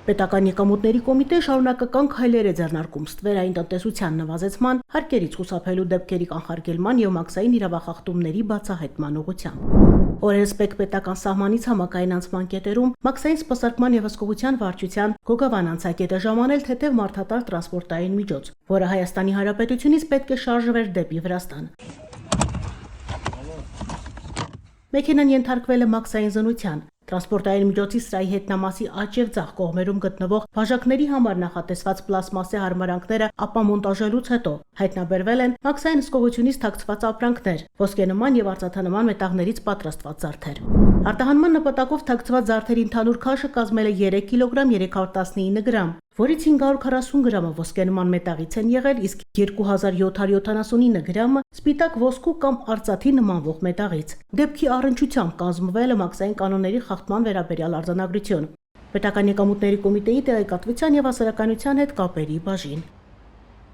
Պետական եկամուտների կոմիտեն շարունակական քայլեր է ձեռնարկում ստվերային տնտեսության նվազեցման, հարկերից խուսափելու դեպքերի կանխարգելման եւ մաքսային իրավախախտումների բացահայտման ուղղությամբ։ Օրերս պետական սահմանից համակային անցման կետերում մաքսային սպասարկման եւ հսկողության վարչության Գոգավան անցակետ է ժամանել թեթև մարդատար տրանսպորտային միջոց, որը Հայաստանի Հանրապետությունից պետք է շարժվեր դեպի Վրաստան։ Մեքենան ենթարկվել է մաքսային զննության։ Տրանսպորտային միջոցի սրահի հետնամասի աջ եւ ձախ կողմերում գտնվող բաժակների համար նախատեսված պլաստմասե հարմարանքները ապամոնտաժելուց հետո հայտնաբերվել են մաքսային հսկողությունից թաքցված ապրանքներ, ոսկենման եւ արծաթանման մետաղներից պատրաստված զարդեր։ Արտահանման նպատակով թաքցված զարդերի ընդհանուր քաշը կազմել է 3 կիլոգրամ 319 գրամ, որից 540 գրամը ոսկենման մետաղից են եղել, իսկ 2779 գրամը սպիտակ ոսկու կամ արծաթի նմանվող մետաղից։ Դեպքի առնչությամբ կազմվել է մաքսային կանոնների խախտման վերաբերյալ արձանագրություն։ Պետական եկամուտների կոմիտեի տեղեկատվության եւ հասարակայնության հետ կապերի բաժին։